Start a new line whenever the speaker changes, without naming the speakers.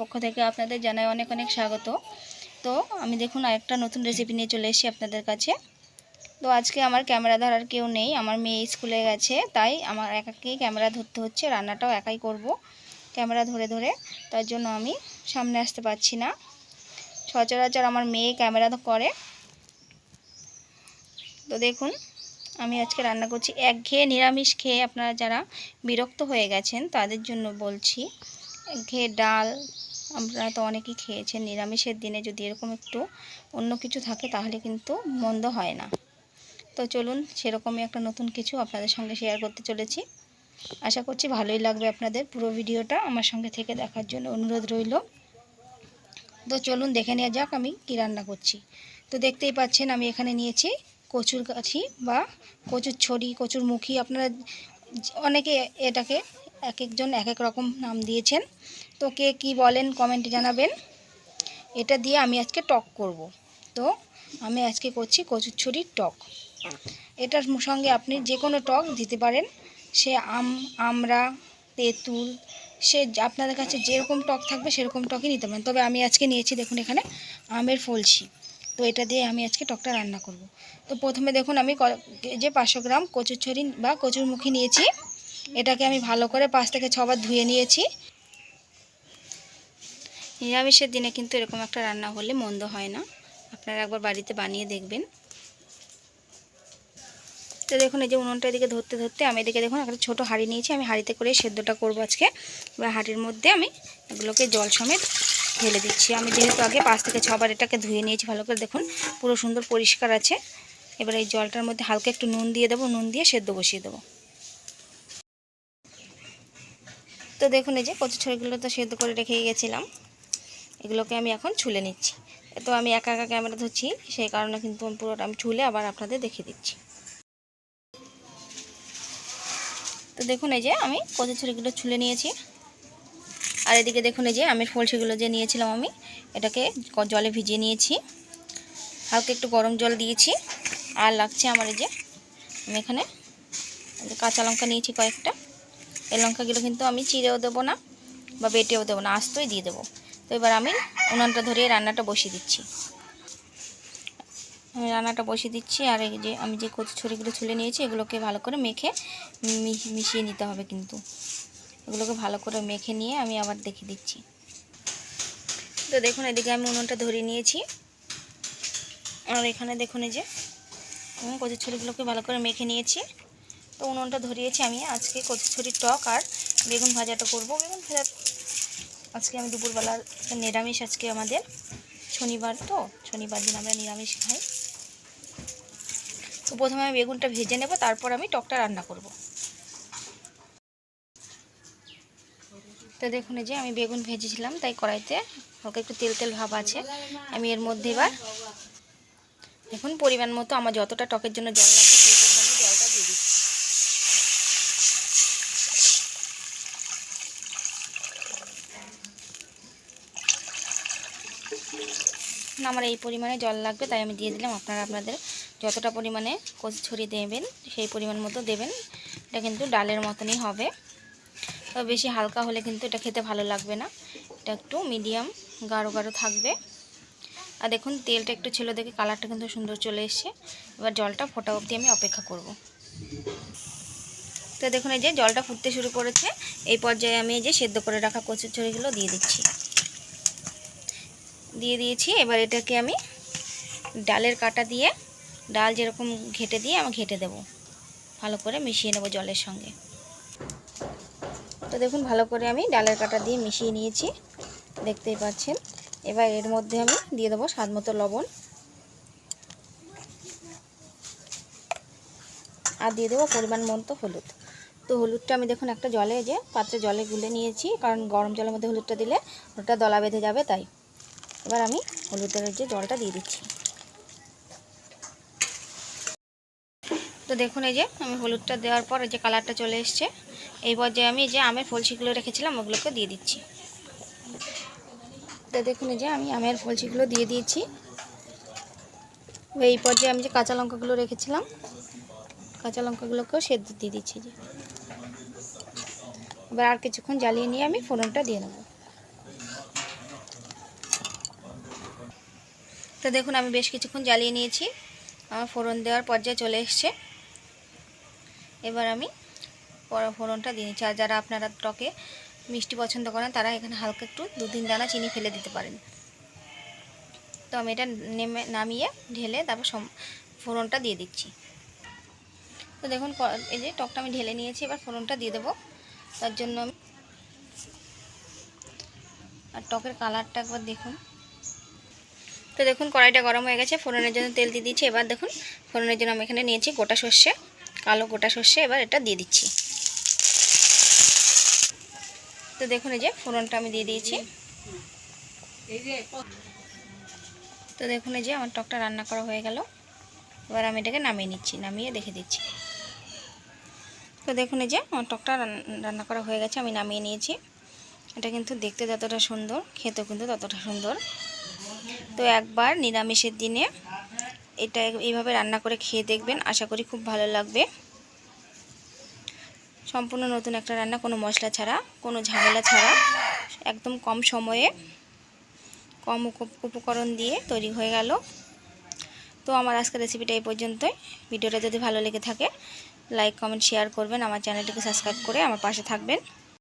পক্ষ থেকে আপনাদের জানাই অনেক অনেক স্বাগত। তো আমি দেখুন আরেকটা নতুন রেসিপি নিয়ে চলে এসেছি আপনাদের কাছে। তো আজকে আমার ক্যামেরা ধরার কেউ নেই, আমার মেয়ে স্কুলে গেছে, তাই আমার একাকেই ক্যামেরা ধরতে হচ্ছে। রান্নাটাও একাই করব ক্যামেরা ধরে ধরে, তার জন্য আমি সামনে আসতে পারছি না। সচরাচর আমার মেয়ে ক্যামেরা করে। তো দেখুন আমি আজকে রান্না করছি একঘেয়ে নিরামিষ খেয়ে আপনারা যারা বিরক্ত হয়ে গেছেন তাদের জন্য বলছি। একঘেয়ে ডাল আপনারা তো অনেকেই খেয়েছেন, নিরামিষের দিনে যদি এরকম একটু অন্য কিছু থাকে তাহলে কিন্তু মন্দ হয় না। তো চলুন সেরকমই একটা নতুন কিছু আপনাদের সঙ্গে শেয়ার করতে চলেছি। আশা করছি ভালোই লাগবে আপনাদের। পুরো ভিডিওটা আমার সঙ্গে থেকে দেখার জন্য অনুরোধ রইল। তো চলুন দেখে নেওয়া যাক আমি কি রান্না করছি। তো দেখতেই পাচ্ছেন আমি এখানে নিয়েছি কচুর গাছি বা কচুর ছড়ি, কচুর মুখী, আপনারা অনেকে এটাকে এক একজন এক এক রকম নাম দিয়েছেন। তো কে কী বলেন কমেন্টে জানাবেন। এটা দিয়ে আমি আজকে টক করব। তো আমি আজকে করছি কচুর ছড়ির টক। এটার সঙ্গে আপনি যে কোনো টক দিতে পারেন, সে আমড়া, তেঁতুল, সে আপনাদের কাছে যেরকম টক থাকবে সেরকম টকই নিতে পারেন। তবে আমি আজকে নিয়েছি দেখুন এখানে আমের ফলসি। তো এটা দিয়ে আমি আজকে টকটা রান্না করব। তো প্রথমে দেখুন আমি যে 500 গ্রাম কচুরছড়ি বা কচুরমুখী নিয়েছি। এটাকে আমি ভালো করে 5 থেকে 6 বার ধুয়ে নিয়েছি। নিরামিষের দিনে কিন্তু এরকম একটা রান্না হলে মন্দ হয় না, আপনারা একবার বাড়িতে বানিয়ে দেখবেন। তো দেখুন এই যে উনুনটা এদিকে ধরতে ধরতে আমি এদিকে দেখুন একটা ছোটো হাঁড়ি নিয়েছি। আমি হাঁড়িতে করে সেদ্ধটা করবো আজকে। এবার হাঁড়ির মধ্যে আমি এগুলোকে জল সমেত ঢেলে দিচ্ছি। আমি যেহেতু আগে 5 থেকে 6 বার এটাকে ধুয়ে নিয়েছি ভালো করে, দেখুন পুরো সুন্দর পরিষ্কার আছে। এবার এই জলটার মধ্যে হালকা একটু নুন দিয়ে দেবো, নুন দিয়ে সেদ্ধ বসিয়ে দেবো। তো দেখুন এই যে কচু ছড়িগুলো তো সেদ্ধ করে রেখে গেছিলাম, এগুলোকে আমি এখন ছুলে নিচ্ছি। তো আমি একা একা ক্যামেরা ধরছি, সেই কারণে কিন্তু পুরোটা আমি ছুলে আবার আপনাদের দেখিয়ে দিচ্ছি। তো দেখুন এই যে আমি কচু ছড়িগুলো ছুলে নিয়েছি। আর এদিকে দেখুন এই যে আমের ফলসিগুলো যে নিয়েছিলাম আমি এটাকে জলে ভিজিয়ে নিয়েছি, হালকা একটু গরম জল দিয়েছি। আর লাগছে আমার এই যে আমি এখানে কাঁচা লঙ্কা নিয়েছি কয়েকটা। এই লঙ্কাগুলো কিন্তু আমি চিড়েও দেবো না বা বেটেও দেবো না, আস্তই দিয়ে দেবো। তো এবার আমি উনানটা ধরিয়ে রান্নাটা বসিয়ে দিচ্ছি। আর এই যে আমি যে কচু ছড়িগুলো ছুলে নিয়েছি এগুলোকে ভালো করে মেখে মিশিয়ে নিতে হবে। কিন্তু এগুলোকে ভালো করে মেখে নিয়ে আমি আবার দেখে দিচ্ছি। তো দেখুন এদিকে আমি উনুনটা ধরিয়ে নিয়েছি। আর এখানে দেখুন এই যে কচু ছড়িগুলোকে ভালো করে মেখে নিয়েছি। তো উনুনটা ধরিয়েছি আমি। আজকে কচু ছড়ির টক আর বেগুন ভাজাটা করব। বেগুন ভাজা আজকে আমি দুপুরবেলার নিরামিষ, আজকে আমাদের শনিবার, তো শনিবার দিন আমরা নিরামিষ খাই। তো প্রথমে আমি বেগুনটা ভেজে নেব, তারপর আমি টকটা রান্না করব। তো দেখুন এই যে আমি বেগুন ভেজেছিলাম, তাই কড়াইতে হালকা একটু তেল তেল ভাব আছে। আমি এর মধ্যে এবার দেখুন পরিমাণ মতো আমার যতটা টকের জন্য জল লাগবে সেই পরিমাণে জলটা দিয়ে দিচ্ছি। আমার এই পরিমাণে জল লাগবে তাই আমি দিয়ে দিলাম। আপনারা আপনাদের যতটা পরিমাণে কচু ছড়ি দেবেন সেই পরিমাণ মতো দেবেন। এটা কিন্তু ডালের মতনই হবে, তবে বেশি হালকা হলে কিন্তু এটা খেতে ভালো লাগবে না। এটা একটু মিডিয়াম গাঢ় গাঢ় থাকবে। আর দেখুন তেলটা একটু ছিল দেখে কালারটা কিন্তু সুন্দর চলে এসছে। এবার জলটা ফোটা অবধি আমি অপেক্ষা করব। তো দেখুন এই যে জলটা ফুটতে শুরু করেছে। এই পর্যায়ে আমি এই যে সেদ্ধ করে রাখা কচুর ছড়িগুলো দিয়ে দিয়েছি। এবার এটাকে আমি ডালের কাটা দিয়ে, ডাল যেরকম ঘেটে দিয়ে আমি ঘেটে দেব, ভালো করে মিশিয়ে নেব জলের সঙ্গে। তো দেখুন ভালো করে আমি ডালের কাটা দিয়ে মিশিয়ে নিয়েছি, দেখতেই পাচ্ছেন। এবার এর মধ্যে আমি দিয়ে দেবো স্বাদ মতো লবণ আর দিয়ে দেবো পরিমাণ মতো হলুদ। তো হলুদটা আমি দেখুন একটা জলে যে পাত্রে জলে গুলে নিয়েছি, কারণ গরম জলের মধ্যে হলুদটা দিলে ওটা দলা বেঁধে যাবে, তাই। এবার আমি হলুদের যে জলটা দিয়ে দিচ্ছি। তো দেখুন এই যে আমি হলুদটা দেওয়ার পর এই যে কালারটা চলে এসছে। এই পর্যায়ে আমি এই যে আমের ফলসিগুলো রেখেছিলাম ওগুলোকে দিয়ে দিচ্ছি। তো দেখুন এই যে আমি আমের ফলসিগুলো দিয়ে দিয়েছি। এই পর্যায়ে আমি যে কাঁচা লঙ্কাগুলো রেখেছিলাম কাঁচা লঙ্কাগুলোকেও সেদ্ধ দিয়ে দিচ্ছি। যে এবার আর কিছুক্ষণ জ্বালিয়ে নিয়ে আমি ফোড়নটা দিয়ে নেব। দেখুন আমি বেশ কিছুক্ষণ জ্বালিয়ে নিয়েছি, আমার ফোড়ন দেওয়ার পর্যায়ে চলে এসছে। এবার আমি ফোড়নটা দিয়ে নিচ্ছি। আর যারা আপনারা টকে মিষ্টি পছন্দ করেন তারা এখানে হালকা একটু 2-3 দানা চিনি ফেলে দিতে পারেন। তো আমি এটা নামিয়ে ঢেলে তারপর ফোড়নটা দিয়ে দিচ্ছি। তো দেখুন এই যে টকটা আমি ঢেলে নিয়েছি, এবার ফোড়নটা দিয়ে দেবো। তার জন্য আমি আর টকের কালারটা একবার দেখুন। তো দেখুন কড়াইটা গরম হয়ে গেছে, ফোড়নের জন্য তেল দিয়ে দিচ্ছি। এবার দেখুন ফোড়নের জন্য আমি এখানে নিয়েছি গোটা সর্ষে, কালো গোটা সর্ষে। এবার এটা দিয়ে দিচ্ছি। তো দেখুন এই যে ফোড়নটা আমি দিয়ে দিয়েছি। তো দেখুন এই যে আমার টকটা রান্না করা হয়ে গেল। এবার আমি এটাকে নামিয়ে নিচ্ছি, নামিয়ে দেখে দিচ্ছি। তো দেখুন এই যে আমার টকটা রান্না করা হয়ে গেছে, আমি নামিয়ে নিয়েছি। এটা কিন্তু দেখতে যতটা সুন্দর, খেতেও কিন্তু ততটা সুন্দর। তো একবার নিরামিষের দিনে এটা এইভাবে রান্না করে খেয়ে দেখবেন, আশা করি খুব ভালো লাগবে। সম্পূর্ণ নতুন একটা রান্না, কোনো মশলা ছাড়া, কোনো ঝামেলা ছাড়া, একদম কম সময়ে কম উপকরণ দিয়ে তৈরি হয়ে গেল। তো আমার আজকের রেসিপিটা এই পর্যন্তই। ভিডিওটা যদি ভালো লেগে থাকে লাইক কমেন্ট শেয়ার করবেন, আমার চ্যানেলটিকে সাবস্ক্রাইব করে আমার পাশে থাকবেন।